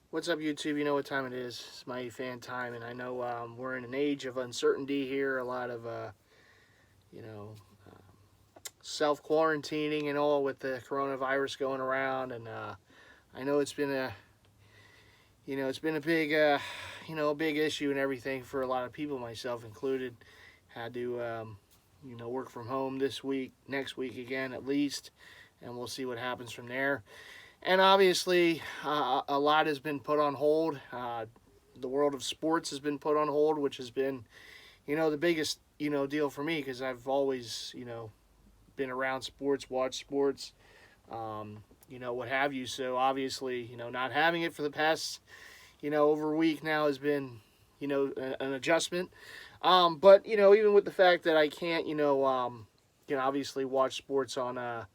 What's up, YouTube? You know what time it is. It's MightyFan time, and I know we're in an age of uncertainty here. A lot of, you know, self-quarantining and all with the coronavirus going around. And I know it's been it's been a big, a big issue and everything for a lot of people, myself included. Had to, work from home this week, next week again at least, and we'll see what happens from there. And obviously, a lot has been put on hold. The world of sports has been put on hold, which has been, the biggest, deal for me because I've always, been around sports, watched sports, what have you. So obviously, not having it for the past, over a week now has been, an adjustment. But even with the fact that I can't, obviously watch sports on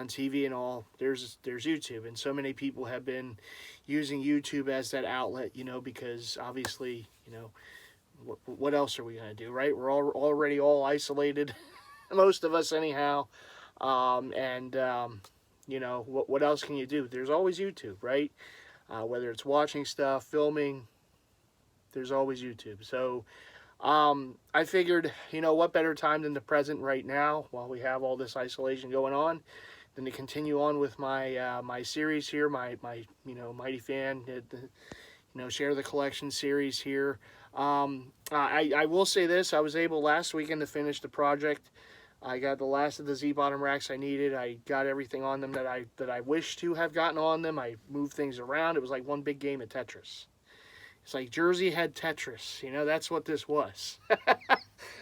TV and all, there's YouTube, and so many people have been using YouTube as that outlet, because obviously, what else are we gonna do, right? We're already all isolated, most of us anyhow, and what else can you do? There's always YouTube, right? Whether it's watching stuff, filming, there's always YouTube. So I figured, what better time than the present right now while we have all this isolation going on than to continue on with my my series here, my MightyFan, share the collection series here. I will say this: I was able last weekend to finish the project. I got the last of the Z bottom racks I needed. I got everything on them that I wish to have gotten on them. I moved things around. It was like one big game of Tetris. It's like Jersey had Tetris. That's what this was.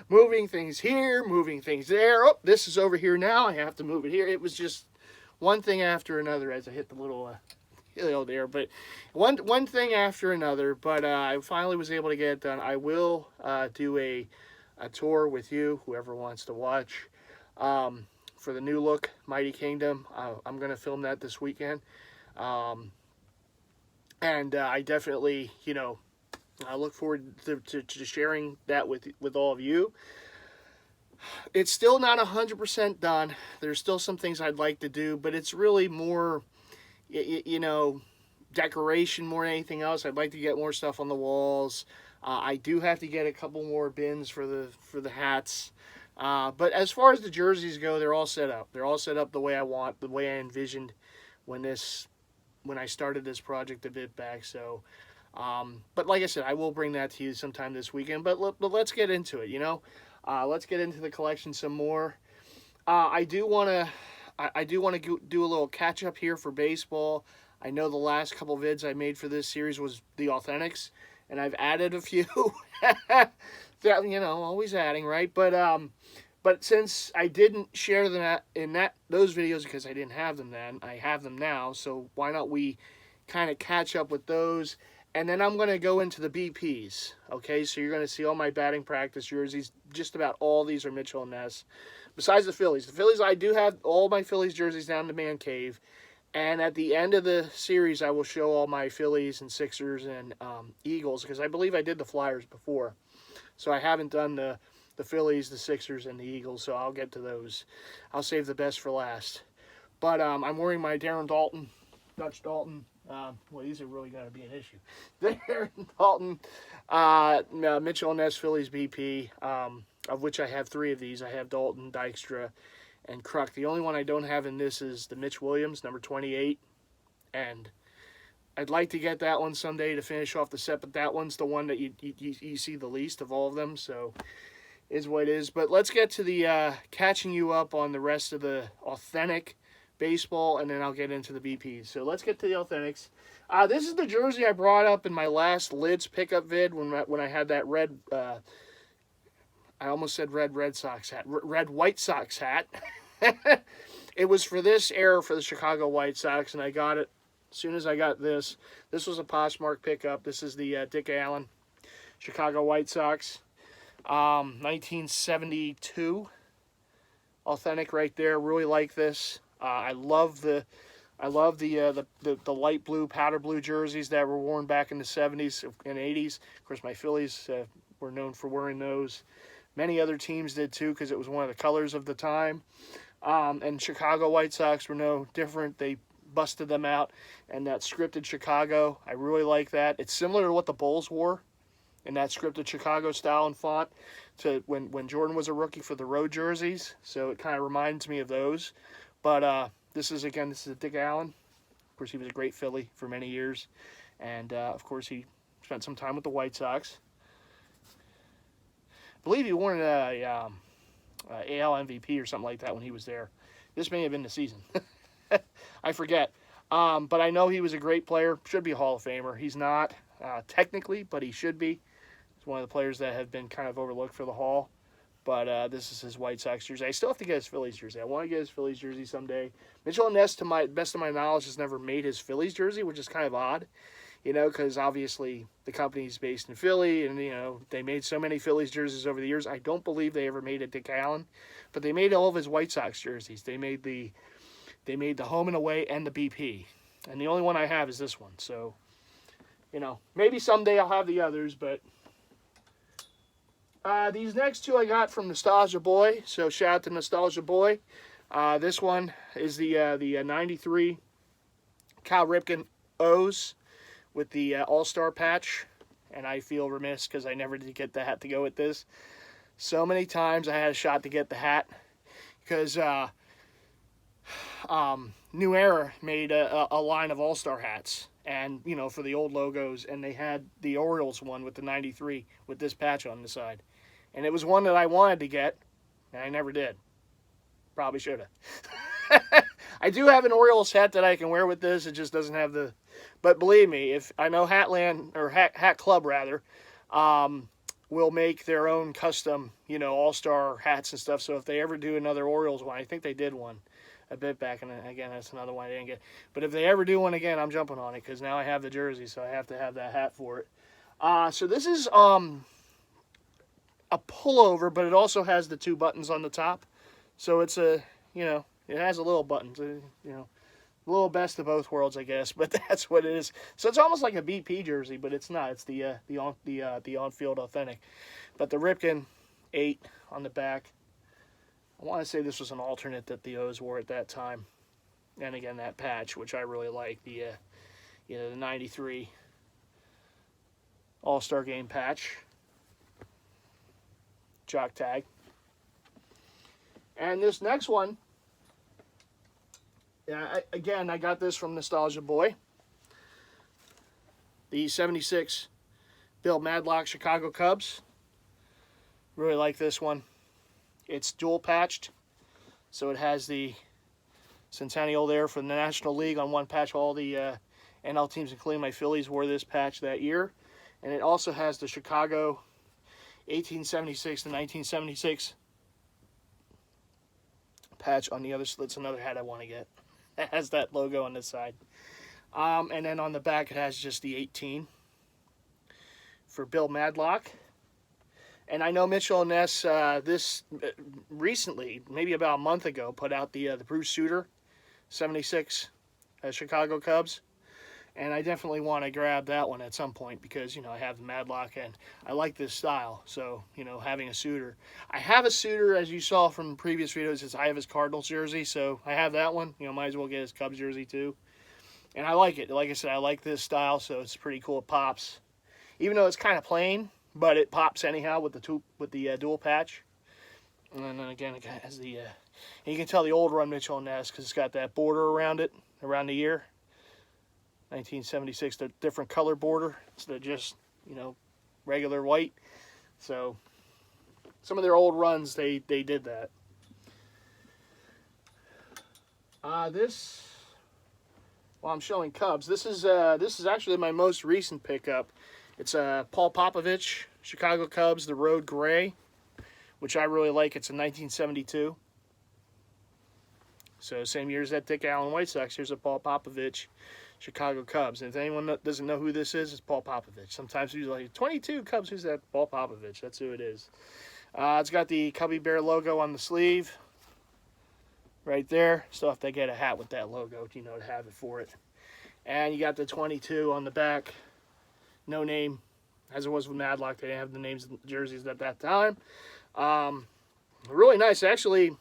Moving things here, moving things there. Oh, this is over here now. I have to move it here. It was just one thing after another as I hit the little hill there. But one thing after another. But I finally was able to get it done. I will do a tour with you, whoever wants to watch, for the new look Mighty Kingdom. I'm going to film that this weekend. And I definitely, I look forward to sharing that with all of you. It's still not 100% done. There's still some things I'd like to do, but it's really more, decoration more than anything else. I'd like to get more stuff on the walls. I do have to get a couple more bins for the hats. But as far as the jerseys go, they're all set up. They're all set up the way I want, the way I envisioned when I started this project a bit back. So, but like I said, I will bring that to you sometime this weekend. But let's get into it. Let's get into the collection some more. I do want to do a little catch up here for baseball. I know the last couple vids I made for this series was the Authentics, and I've added a few. That, always adding, right? But since I didn't share them in those videos because I didn't have them then, I have them now. So why not we kind of catch up with those? And then I'm going to go into the BPs. Okay, so you're going to see all my batting practice jerseys. Just about all these are Mitchell and Ness. Besides the Phillies. The Phillies, I do have all my Phillies jerseys down in the man cave. And at the end of the series, I will show all my Phillies and Sixers and Eagles, because I believe I did the Flyers before. So I haven't done the Phillies, the Sixers, and the Eagles, so I'll get to those. I'll save the best for last. But I'm wearing my Darren Dalton, Dutch Dalton. Well, these are really going to be an issue. Darren Dalton, Mitchell and Ness Phillies BP, of which I have 3 of these. I have Dalton, Dykstra, and Kruk. The only one I don't have in this is the Mitch Williams, number 28. And I'd like to get that one someday to finish off the set, but that one's the one that you see the least of all of them, so is what it is. But let's get to the catching you up on the rest of the authentic baseball, and then I'll get into the BPs. So let's get to the Authentics. This is the jersey I brought up in my last Lids pickup vid when I had that red, I almost said red Sox hat, red White Sox hat. It was for this era for the Chicago White Sox, and I got it as soon as I got this. This was a Poshmark pickup. This is the Dick Allen Chicago White Sox, 1972 authentic right there. Really like this. I love the light blue, powder blue jerseys that were worn back in the 70s and 80s. Of course, my Phillies were known for wearing those. Many other teams did too, because it was one of the colors of the time. And Chicago White Sox were no different. They busted them out. And that scripted Chicago, I really like that. It's similar to what the Bulls wore in that scripted Chicago style and font to when Jordan was a rookie for the road jerseys. So it kind of reminds me of those. But this is a Dick Allen. Of course, he was a great Philly for many years. And, of course, he spent some time with the White Sox. I believe he won a AL MVP or something like that when he was there. This may have been the season. I forget. But I know he was a great player. Should be a Hall of Famer. He's not technically, but he should be. He's one of the players that have been kind of overlooked for the Hall. But this is his White Sox jersey. I still have to get his Phillies jersey. I want to get his Phillies jersey someday. Mitchell Ness, to my best of my knowledge, has never made his Phillies jersey, which is kind of odd. You know, because obviously the company's based in Philly, and, you know, they made so many Phillies jerseys over the years. I don't believe they ever made a Dick Allen, but they made all of his White Sox jerseys. They made the home and away and the BP, and the only one I have is this one. So, you know, maybe someday I'll have the others, but these next two I got from Nostalgia Boy. So shout out to Nostalgia Boy. This one is the 93 Cal Ripken O's with the All-Star patch, and I feel remiss because I never did get the hat to go with this. So many times I had a shot to get the hat because New Era made a line of All-Star hats, and, you know, for the old logos, and they had the Orioles one with the 93 with this patch on the side. And it was one that I wanted to get, and I never did. Probably should have. I do have an Orioles hat that I can wear with this. It just doesn't have the... But believe me, if I know Hatland, or Hat Club rather, will make their own custom, you know, All-Star hats and stuff. So if they ever do another Orioles one, I think they did one a bit back, and again, that's another one I didn't get. But if they ever do one again, I'm jumping on it because now I have the jersey, so I have to have that hat for it. So this is a pullover, but it also has the two buttons on the top. So it's a, you know, it has a little buttons, you know. A little best of both worlds, I guess, but that's what it is. So it's almost like a BP jersey, but it's not. It's the on-field authentic. But the Ripken 8 on the back. I want to say this was an alternate that the O's wore at that time. And again, that patch, which I really like, the 93 All-Star Game patch, jock tag. And this next one. Yeah, I got this from Nostalgia Boy. The 76 Bill Madlock Chicago Cubs. Really like this one. It's dual patched, so it has the Centennial there for the National League on one patch. All the NL teams, including my Phillies, wore this patch that year. And it also has the Chicago 1876 to 1976 patch on the other. That's another hat I want to get. It has that logo on this side. And then on the back, it has just the 18 for Bill Madlock. And I know Mitchell and Ness, this recently, maybe about a month ago, put out the Bruce Sutter 76 Chicago Cubs. And I definitely want to grab that one at some point because, you know, I have the Madlock and I like this style. So, you know, having a Sutter. I have a Sutter, as you saw from previous videos, I have his Cardinals jersey. So I have that one. You know, might as well get his Cubs jersey too. And I like it. Like I said, I like this style, so it's pretty cool. It pops. Even though it's kind of plain, but it pops anyhow with the dual patch. And then again, it has the... and you can tell the old run Mitchell and Ness because it's got that border around it, around the ear. 1976, the different color border instead of just, you know, regular white. So some of their old runs, they did that. Well, I'm showing Cubs. This is actually my most recent pickup. It's Paul Popovich, Chicago Cubs, the Road Gray, which I really like. It's a 1972. So same year as that Dick Allen White Sox. Here's a Paul Popovich Chicago Cubs. And if anyone doesn't know who this is, it's Paul Popovich. Sometimes he's like, 22 Cubs, who's that? Paul Popovich. That's who it is. It's got the Cubby Bear logo on the sleeve. Right there. Still have to get a hat with that logo, you know, to have it for it. And you got the 22 on the back. No name. As it was with Madlock, they didn't have the names of the jerseys at that time. Really nice. Actually,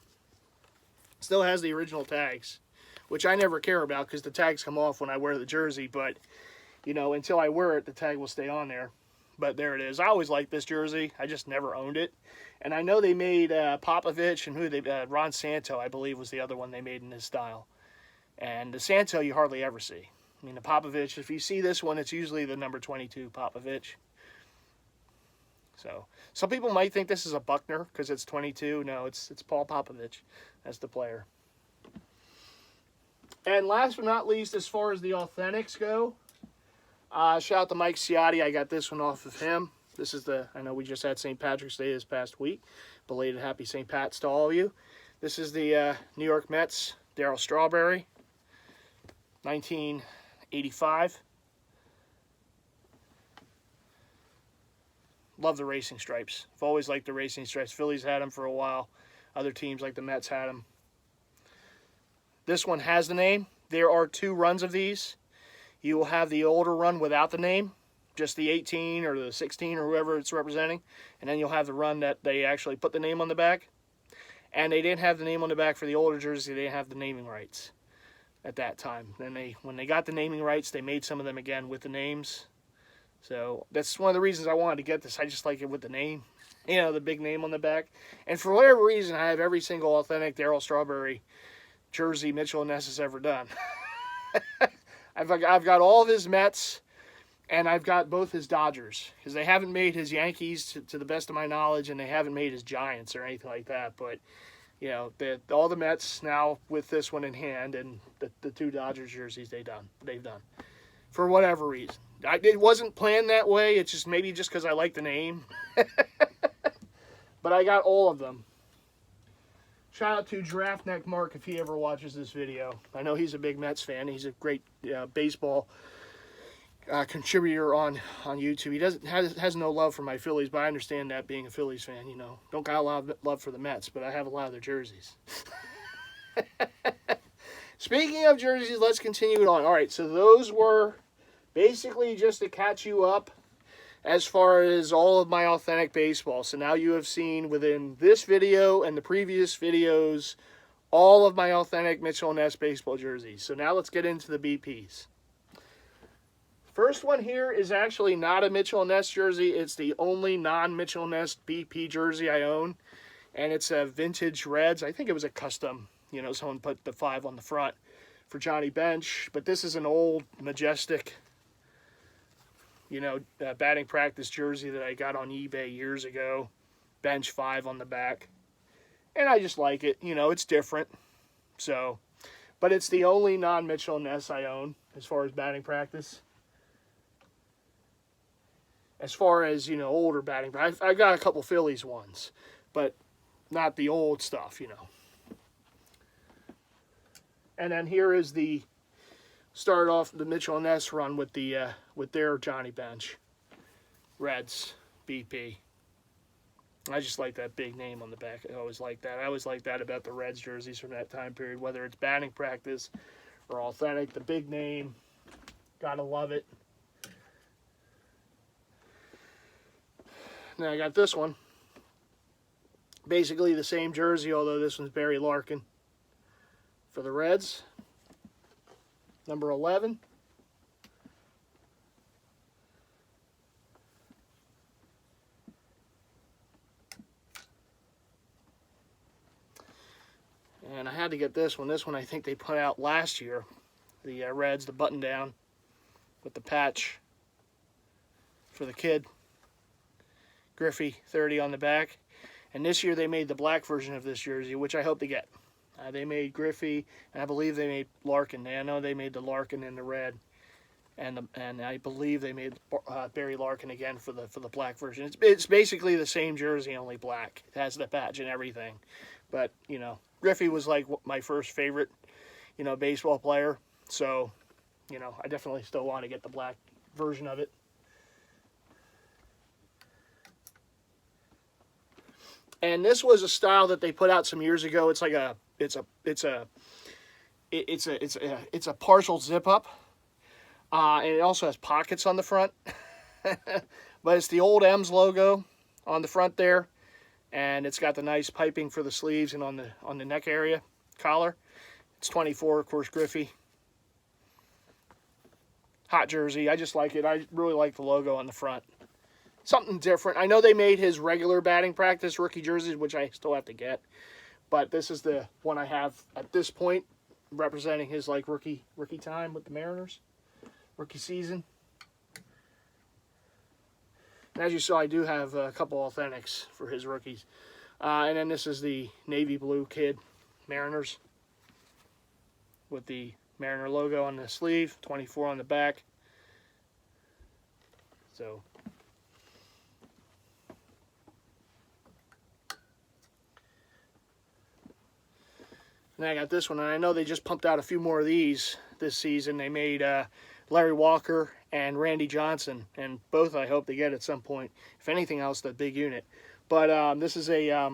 still has the original tags, which I never care about because the tags come off when I wear the jersey. But, you know, until I wear it, the tag will stay on there. But there it is. I always liked this jersey. I just never owned it. And I know they made Popovich and Ron Santo, I believe, was the other one they made in this style. And the Santo you hardly ever see. I mean, the Popovich, if you see this one, it's usually the number 22 Popovich. So, some people might think this is a Buckner because it's 22. No, it's Paul Popovich as the player. And last but not least, as far as the authentics go, shout out to Mike Ciotti. I got this one off of him. This is I know we just had St. Patrick's Day this past week. Belated happy St. Pat's to all of you. This is the New York Mets, Darryl Strawberry, 1985. Love the racing stripes. I've always liked the racing stripes. Phillies had them for a while. Other teams like the Mets had them. This one has the name. There are 2 runs of these. You will have the older run without the name, just the 18 or the 16 or whoever it's representing. And then you'll have the run that they actually put the name on the back. And they didn't have the name on the back for the older jersey. They didn't have the naming rights at that time. Then when they got the naming rights, they made some of them again with the names. So that's one of the reasons I wanted to get this. I just like it with the name, you know, the big name on the back. And for whatever reason, I have every single authentic Darryl Strawberry jersey Mitchell & Ness has ever done. I've got all of his Mets, and I've got both his Dodgers, because they haven't made his Yankees to the best of my knowledge, and they haven't made his Giants or anything like that. But, you know, all the Mets now with this one in hand, and the 2 Dodgers jerseys they've done for whatever reason. It wasn't planned that way. It's just maybe just because I like the name. But I got all of them. Shout out to Giraffe Neck Mark if he ever watches this video. I know he's a big Mets fan. He's a great baseball contributor on YouTube. He has no love for my Phillies, but I understand that being a Phillies fan, you know. Don't got a lot of love for the Mets, but I have a lot of their jerseys. Speaking of jerseys, let's continue it on. All right, so those were basically just to catch you up as far as all of my authentic baseball. So now you have seen within this video and the previous videos all of my authentic Mitchell & Ness baseball jerseys. So now let's get into the BPs. First one here is actually not a Mitchell & Ness jersey. It's the only non-Mitchell & Ness BP jersey I own. And it's a vintage Reds. I think it was a custom. You know, someone put the 5 on the front for Johnny Bench. But this is an old, majestic, you know, batting practice jersey that I got on eBay years ago. Bench 5 on the back. And I just like it. You know, it's different. So, but it's the only non-Mitchell & Ness I own as far as batting practice. As far as, you know, older batting practice, I've got a couple Phillies ones, but not the old stuff, you know. And then here is the start off the Mitchell & Ness run with their Johnny Bench Reds BP. I just like that big name on the back. I always like that. I always like that about the Reds jerseys from that time period, whether it's batting practice or authentic. The big name, gotta love it. Now I got this one. Basically the same jersey, although this one's Barry Larkin for the Reds. Number 11. And I had to get this one. This one I think they put out last year. The Reds, the button down with the patch for the kid. Griffey 30 on the back. And this year they made the black version of this jersey, which I hope to get. They made Griffey, and I believe they made Larkin. I know they made the Larkin in the red, and I believe they made Barry Larkin again for the black version. It's basically the same jersey, only black. It has the patch and everything. But, you know, Griffey was like my first favorite, you know, baseball player. So, you know, I definitely still want to get the black version of it. And this was a style that they put out some years ago. It's like it's a partial zip up, and it also has pockets on the front. But it's the old M's logo on the front there, and it's got the nice piping for the sleeves and on the neck area collar. It's 24, of course, Griffey. Hot jersey. I just like it. I really like the logo on the front. Something different. I know they made his regular batting practice rookie jerseys, which I still have to get. But this is the one I have at this point, representing his like rookie time with the Mariners. Rookie season. And as you saw, I do have a couple authentics for his rookies. And then this is the navy blue kid Mariners with the Mariner logo on the sleeve, 24 on the back. So and I got this one, and I know they just pumped out a few more of these this season. They made Larry Walker and Randy Johnson, and both I hope they get at some point. If anything else, the big unit. But this is a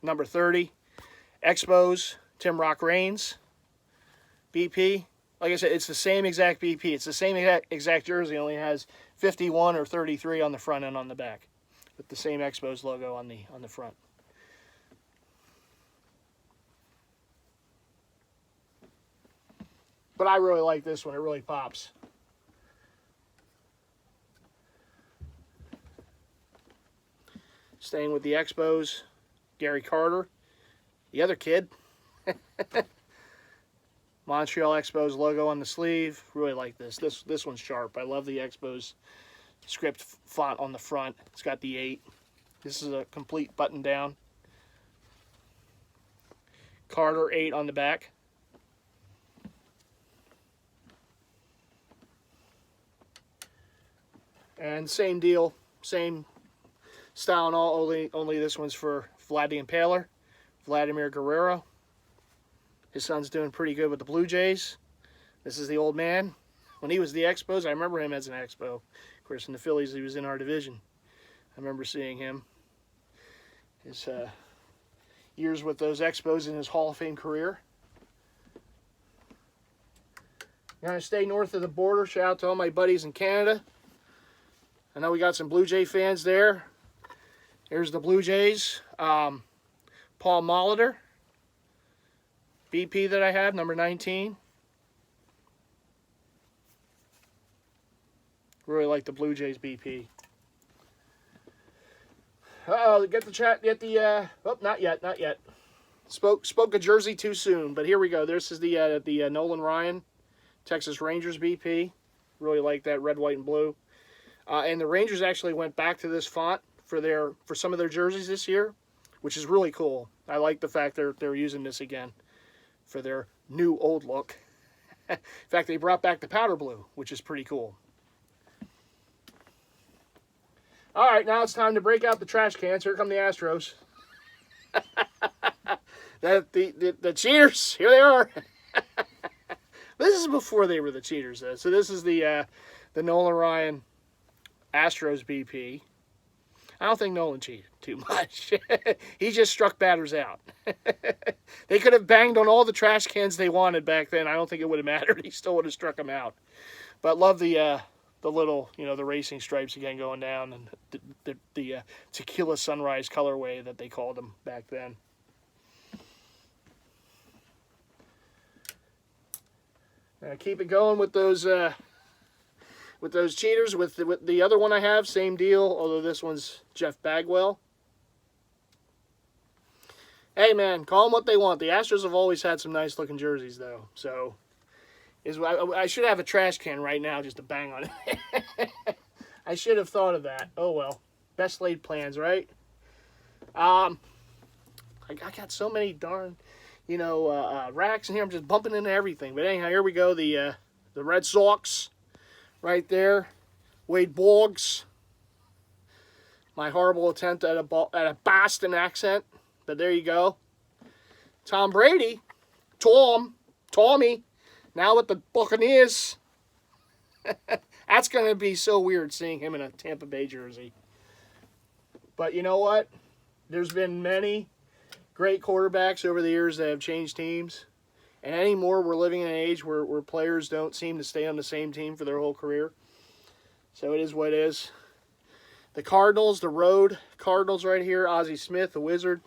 number 30 Expos Tim Rock Reigns BP. Like I said, it's the same exact BP. It's the same exact jersey, only has 51 or 33 on the front and on the back, with the same Expos logo on the front. But I really like this one. It really pops. Staying with the Expos, Gary Carter, the other kid. Montreal Expos logo on the sleeve. Really like this. This one's sharp. I love the Expos script font on the front. It's got the 8. This is a complete button down. Carter 8 on the back. And same deal, same style and all, only this one's for Vlad the Impaler, Vladimir Guerrero. His son's doing pretty good with the Blue Jays. This is the old man. When he was the Expos, I remember him as an Expo. Of course, in the Phillies, he was in our division. I remember seeing him. His years with those Expos in his Hall of Fame career. Going to stay north of the border. Shout out to all my buddies in Canada. I know we got some Blue Jay fans there. Here's the Blue Jays. Paul Molitor. BP that I have, number 19. Really like the Blue Jays BP. Uh-oh, get the chat, oh, not yet. Spoke a jersey too soon, but here we go. This is the Nolan Ryan, Texas Rangers BP. Really like that red, white, and blue. And the Rangers actually went back to this font for some of their jerseys this year, which is really cool. I like the fact they're using this again for their new old look. In fact, they brought back the powder blue, which is pretty cool. All right, now it's time to break out the trash cans. Here come the Astros. the cheaters, here they are. This is before they were the cheaters, though. So this is the Nolan Ryan Astros BP. I don't think Nolan cheated too much. He just struck batters out. They could have banged on all the trash cans they wanted back then. I don't think it would have mattered. He still would have struck them out. But love the little, the racing stripes again going down, and the tequila sunrise colorway that they called them back then. Now keep it going with those cheaters. With the other one I have, same deal, although this one's Jeff Bagwell. Hey, man, call them what they want. The Astros have always had some nice-looking jerseys, though. So I should have a trash can right now just to bang on it. I should have thought of that. Oh, well. Best laid plans, right? I got so many darn, racks in here. I'm just bumping into everything. But anyhow, here we go. The Red Sox. Right there, Wade Boggs. My horrible attempt at a Boston accent, but there you go. Tom Brady, Tommy, now with the Buccaneers. That's going to be so weird seeing him in a Tampa Bay jersey. But you know what? There's been many great quarterbacks over the years that have changed teams. And anymore, we're living in an age where players don't seem to stay on the same team for their whole career. So it is what it is. The Cardinals, the road Cardinals right here. Ozzie Smith, the Wizard.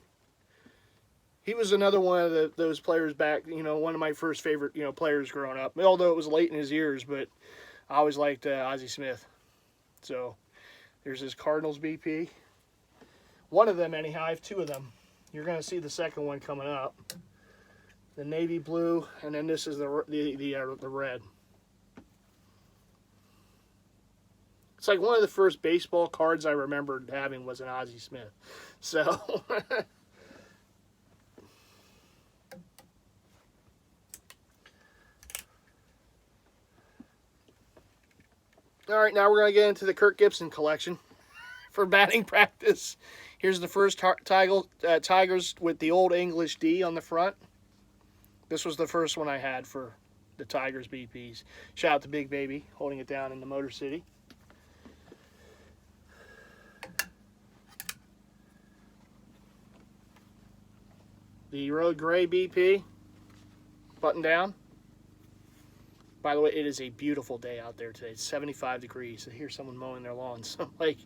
He was another one of those players back, one of my first favorite, players growing up. Although it was late in his years, but I always liked Ozzie Smith. So there's his Cardinals BP. One of them, anyhow. I have two of them. You're going to see the second one coming up. The navy blue, and then this is the red. It's like one of the first baseball cards I remembered having was an Ozzie Smith. So, all right, now we're going to get into the Kirk Gibson collection for batting practice. Here's the first Tigers with the old English D on the front. This was the first one I had for the Tigers BPs. Shout out to Big Baby holding it down in the Motor City. The Road Gray BP, button down. By the way, it is a beautiful day out there today. It's 75 degrees. I hear someone mowing their lawns. I'm like,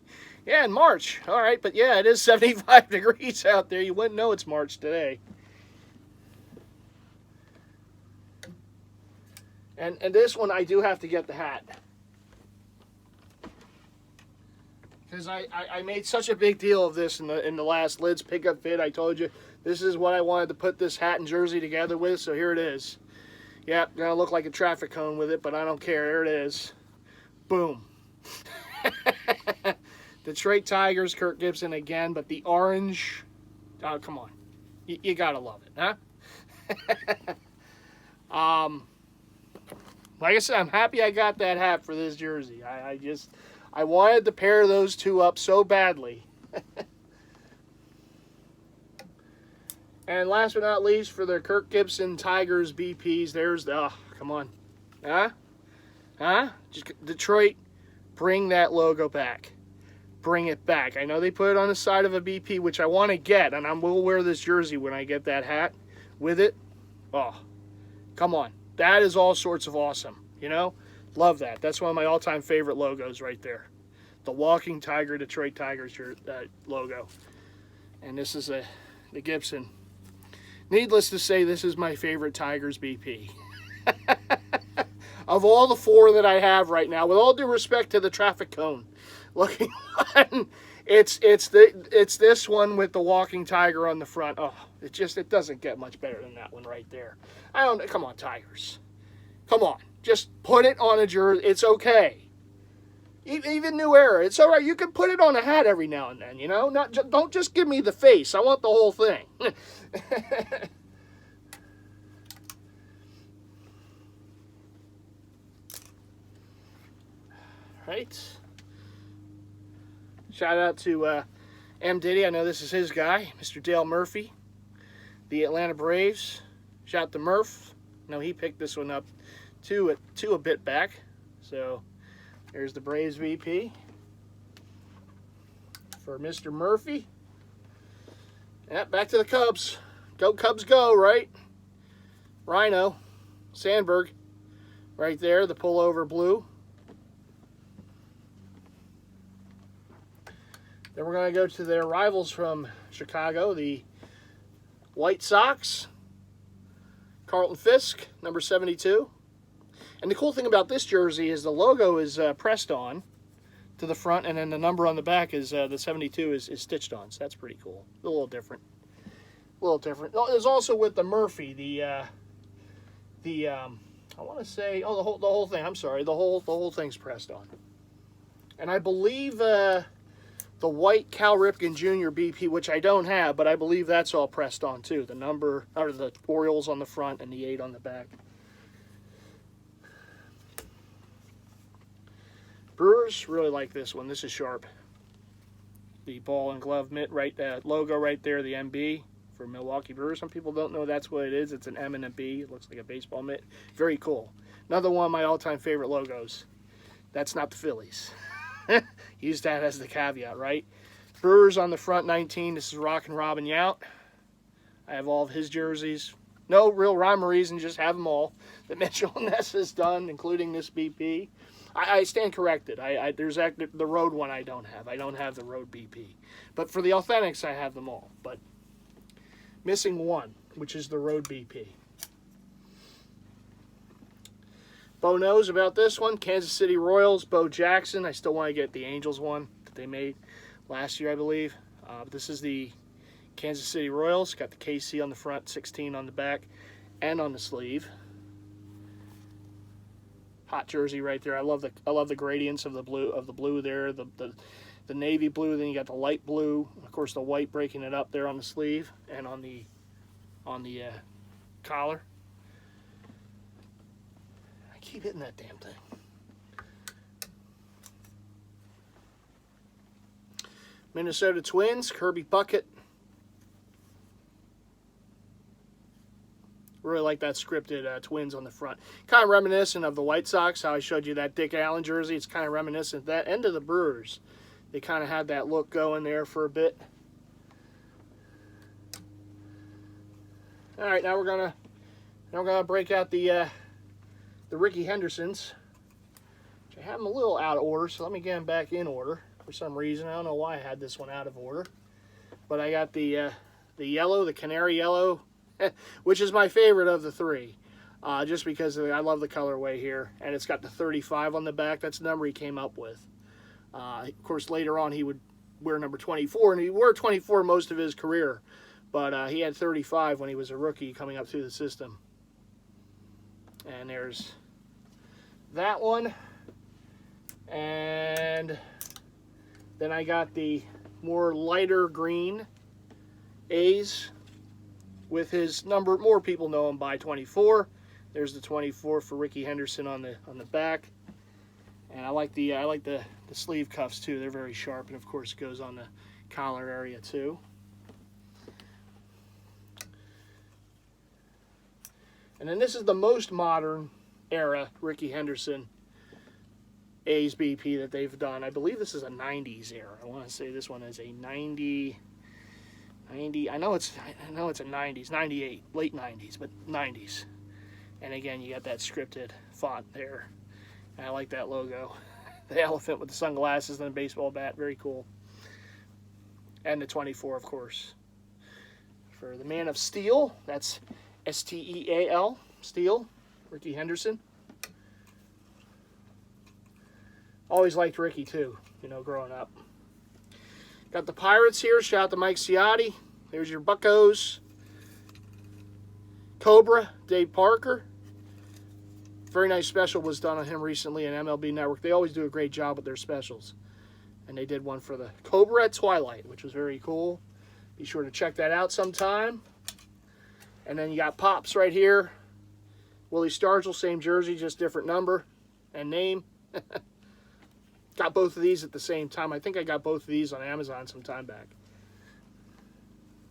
yeah, in March. All right, but yeah, it is 75 degrees out there. You wouldn't know it's March today. And this one, I do have to get the hat. Because I made such a big deal of this in the last Lids pickup vid. I told you this is what I wanted to put this hat and jersey together with, so here it is. Yep, gonna look like a traffic cone with it, but I don't care. There it is. Boom. Detroit Tigers, Kirk Gibson again, but the orange. Oh, come on. You gotta love it, huh? Like I said, I'm happy I got that hat for this jersey. I wanted to pair those two up so badly. And last but not least, for the Kirk Gibson Tigers BPs, there's the, oh, come on. Huh? Just Detroit, bring that logo back. Bring it back. I know they put it on the side of a BP, which I want to get, and I will wear this jersey when I get that hat with it. Oh, come on. That is all sorts of awesome, Love that. That's one of my all-time favorite logos right there. The Walking Tiger Detroit Tigers logo. And this is the Gibson. Needless to say, this is my favorite Tigers BP. Of all the four that I have right now, with all due respect to the traffic cone looking one, it's this one with the Walking Tiger on the front. Oh, it doesn't get much better than that one right there. Come on, Tigers. Come on. Just put it on a jersey. It's okay. Even New Era, it's all right. You can put it on a hat every now and then, Don't just give me the face. I want the whole thing. Right. Shout out to M. Diddy. I know this is his guy, Mr. Dale Murphy, the Atlanta Braves. Shout out to Murph. No, he picked this one up two a bit back. So there's the Braves VP for Mr. Murphy. Yeah, back to the Cubs. Go Cubs go, right? Rhino, Sandberg, right there, the pullover blue. Then we're going to go to their rivals from Chicago, the White Sox. Carlton Fisk, number 72. And the cool thing about this jersey is the logo is pressed on to the front, and then the number on the back is the 72 is stitched on. So that's pretty cool. A little different. There's also with the Murphy I want to say the whole thing. I'm sorry, the whole thing's pressed on. And I believe the white Cal Ripken Jr. BP, which I don't have, but I believe that's all pressed on too. The number, or the Orioles on the front and the 8 on the back. Brewers really like this one. This is sharp. The ball and glove mitt, logo right there, the MB for Milwaukee Brewers. Some people don't know that's what it is. It's an M and a B. It looks like a baseball mitt. Very cool. Another one of my all-time favorite logos. That's not the Phillies. Use that as the caveat, right? Brewers on the front, 19. This is Rockin' Robin Yount. I have all of his jerseys. No real rhyme or reason, just have them all. The Mitchell Ness is done, including this BP. I stand corrected. There's the road one I don't have. I don't have the road BP. But for the authentics, I have them all. But Missing one, which is the Road BP. Bo knows about this one. Kansas City Royals, Bo Jackson. I still want to get the Angels one that they made last year, I believe. But this is the Kansas City Royals. Got the KC on the front, 16 on the back, and on the sleeve. Hot jersey right there. I love the gradients of the blue there. The navy blue. Then you got the light blue. Of course, the white breaking it up there on the sleeve and on the collar. Keep hitting that damn thing. Minnesota Twins, Kirby Puckett. Really like that scripted Twins on the front. Kind of reminiscent of the White Sox, how I showed you that Dick Allen jersey. It's kind of reminiscent. That end of the Brewers, they kind of had that look going there for a bit. All right, now we're gonna break out the Ricky Hendersons, which I have them a little out of order, so let me get them back in order for some reason. I don't know why I had this one out of order, but I got the yellow, the canary yellow, which is my favorite of the three, just because I love the colorway here, and it's got the 35 on the back. That's the number he came up with. Of course, later on he would wear number 24, and he wore 24 most of his career, but he had 35 when he was a rookie coming up through the system. And there's that one. And then I got the more lighter green A's with his number. More people know him by 24. There's the 24 for Ricky Henderson on the back. And I like the sleeve cuffs too. They're very sharp, and of course it goes on the collar area too. And then this is the most modern era Ricky Henderson A's BP that they've done. I believe this is a 90s era. I want to say this one is a 90. I know it's a 90s, 98, late 90s, but 90s. And again, you got that scripted font there. And I like that logo. The elephant with the sunglasses and the baseball bat, very cool. And the 24, of course. For the Man of Steel, that's S-T-E-A-L, Steel, Ricky Henderson. Always liked Ricky too, growing up. Got the Pirates here. Shout out to Mike Ciotti. There's your Buccos. Cobra, Dave Parker. Very nice special was done on him recently in MLB Network. They always do a great job with their specials. And they did one for the Cobra at Twilight, which was very cool. Be sure to check that out sometime. And then you got Pops right here. Willie Stargell, same jersey, just different number and name. Got both of these at the same time. I think I got both of these on Amazon some time back.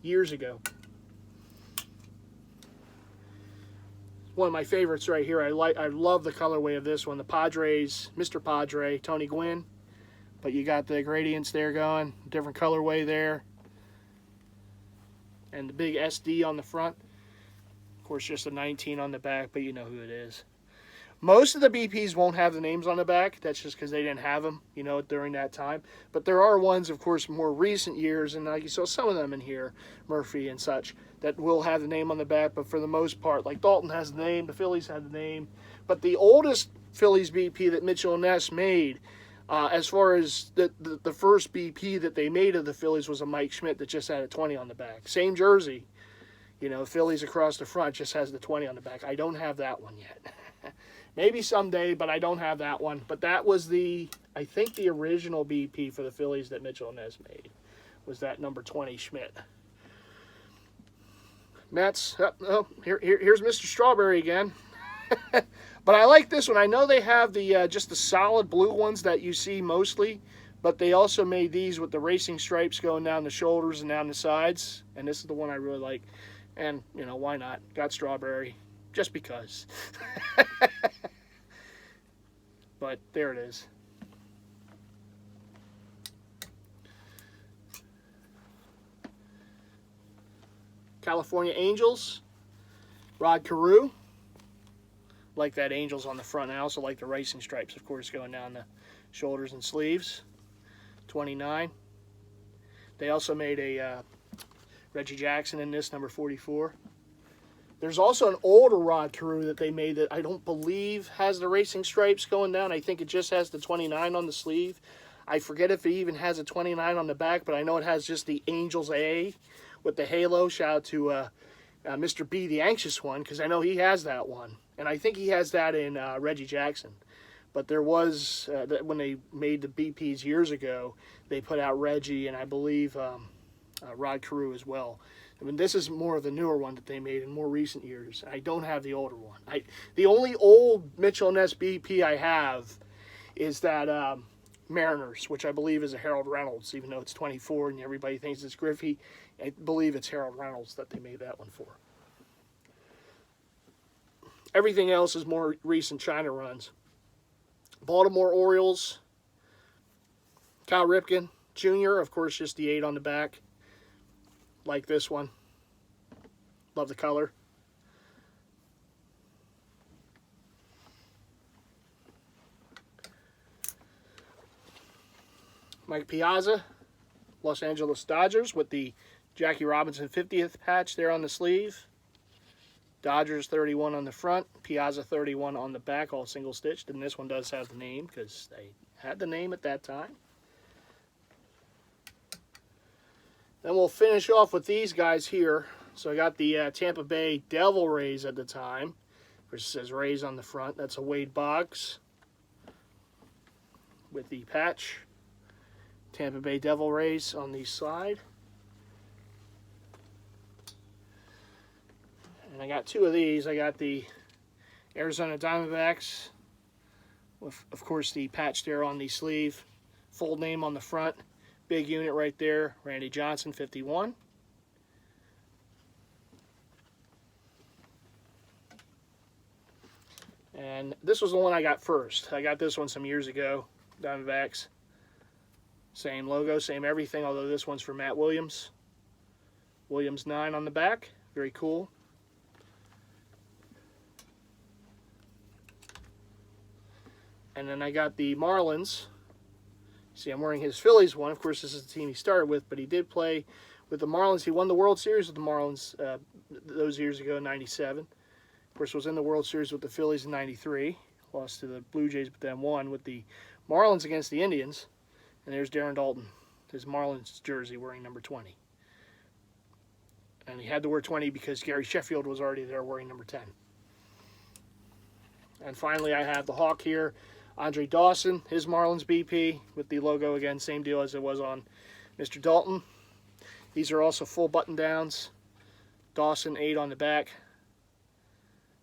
Years ago. One of my favorites right here. I love the colorway of this one. The Padres, Mr. Padre, Tony Gwynn. But you got the gradients there going. Different colorway there. And the big SD on the front. Of course, just a 19 on the back, but you know who it is. Most of the BPs won't have the names on the back. That's just because they didn't have them, during that time. But there are ones, of course, more recent years, and like you saw some of them in here, Murphy and such, that will have the name on the back. But for the most part, like Dalton has the name, the Phillies had the name. But the oldest Phillies BP that Mitchell and Ness made, as far as the first BP that they made of the Phillies, was a Mike Schmidt that just had a 20 on the back. Same jersey. Phillies across the front, just has the 20 on the back. I don't have that one yet. Maybe someday, but I don't have that one. But that was I think the original BP for the Phillies that Mitchell and Ness made, was that number 20 Schmidt. Mets, here's Mr. Strawberry again. But I like this one. I know they have just the solid blue ones that you see mostly, but they also made these with the racing stripes going down the shoulders and down the sides. And this is the one I really like. And, why not? Got Strawberry. Just because. But there it is. California Angels. Rod Carew. Like that Angels on the front. I also like the racing stripes, of course, going down the shoulders and sleeves. 29. They also made a Reggie Jackson in this, number 44. There's also an older Rod Carew that they made that I don't believe has the racing stripes going down. I think it just has the 29 on the sleeve. I forget if it even has a 29 on the back, but I know it has just the Angels A with the halo. Shout out to Mr. B, the anxious one, because I know he has that one. And I think he has that in Reggie Jackson. But there was, when they made the BPs years ago, they put out Reggie and I believe Rod Carew as well. I mean, this is more of the newer one that they made in more recent years. I don't have the older one. The only old Mitchell & Ness BP I have is that Mariners, which I believe is a Harold Reynolds, even though it's 24 and everybody thinks it's Griffey. I believe it's Harold Reynolds that they made that one for. Everything else is more recent China runs. Baltimore Orioles, Cal Ripken Jr., of course, just the 8 on the back. Like this one. Love the color. Mike Piazza, Los Angeles Dodgers, with the Jackie Robinson 50th patch there on the sleeve. Dodgers 31 on the front, Piazza 31 on the back, all single stitched. And this one does have the name because they had the name at that time. Then we'll finish off with these guys here. So I got the Tampa Bay Devil Rays at the time, which says Rays on the front. That's a Wade Boggs with the patch. Tampa Bay Devil Rays on the side. And I got 2 of these. I got the Arizona Diamondbacks with, of course, the patch there on the sleeve. Full name on the front. Big unit right there. Randy Johnson, 51. And this was the one I got first. I got this one some years ago. Diamondbacks. Same logo, same everything, although this one's for Matt Williams. Williams 9 on the back. Very cool. And then I got the Marlins. See, I'm wearing his Phillies one. Of course, this is the team he started with, but he did play with the Marlins. He won the World Series with the Marlins those years ago in 97. Of course, was in the World Series with the Phillies in 93. Lost to the Blue Jays, but then won with the Marlins against the Indians. And there's Darren Dalton, his Marlins jersey, wearing number 20. And he had to wear 20 because Gary Sheffield was already there wearing number 10. And finally, I have the Hawk here. Andre Dawson, his Marlins BP, with the logo again, same deal as it was on Mr. Dalton. These are also full button downs. Dawson 8 on the back.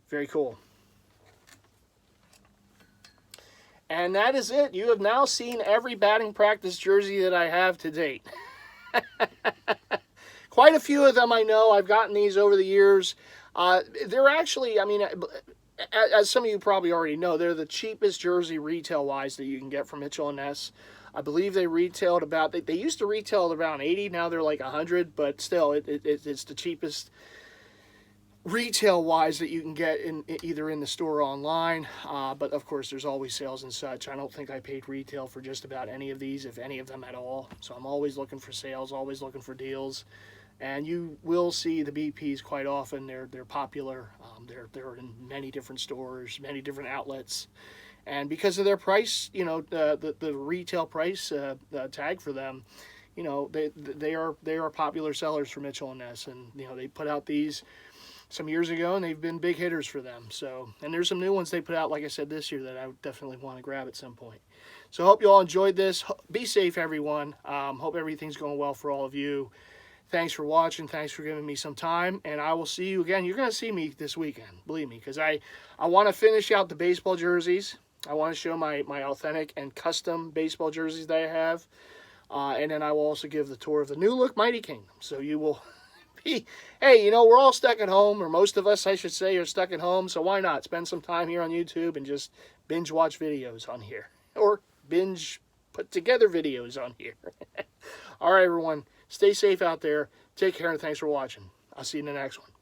Very cool. And that is it. You have now seen every batting practice jersey that I have to date. Quite a few of them I know. I've gotten these over the years. They're actually, I mean, as some of you probably already know, they're the cheapest jersey retail-wise that you can get from Mitchell & Ness. I believe they retailed about, they used to retail at around 80, now they're like 100, but still, it's the cheapest retail-wise that you can get either in the store or online. But of course, there's always sales and such. I don't think I paid retail for just about any of these, if any of them at all. So I'm always looking for sales, always looking for deals. And you will see the BPs quite often. They're popular. They're in many different stores, many different outlets. And because of their price, you know, the retail price tag for them, you know, they are popular sellers for Mitchell & Ness. And, you know, they put out these some years ago, and they've been big hitters for them. So, and there's some new ones they put out, like I said, this year that I would definitely want to grab at some point. So I hope you all enjoyed this. Be safe, everyone. Hope everything's going well for all of you. Thanks for watching. Thanks for giving me some time. And I will see you again. You're going to see me this weekend, believe me, because I want to finish out the baseball jerseys. I want to show my authentic and custom baseball jerseys that I have. And then I will also give the tour of the new look Mighty Kingdom. So you will be, hey, you know, we're all stuck at home, or most of us, I should say, are stuck at home. So why not spend some time here on YouTube and just binge watch videos on here, or binge put together videos on here. All right, everyone. Stay safe out there. Take care, and thanks for watching. I'll see you in the next one.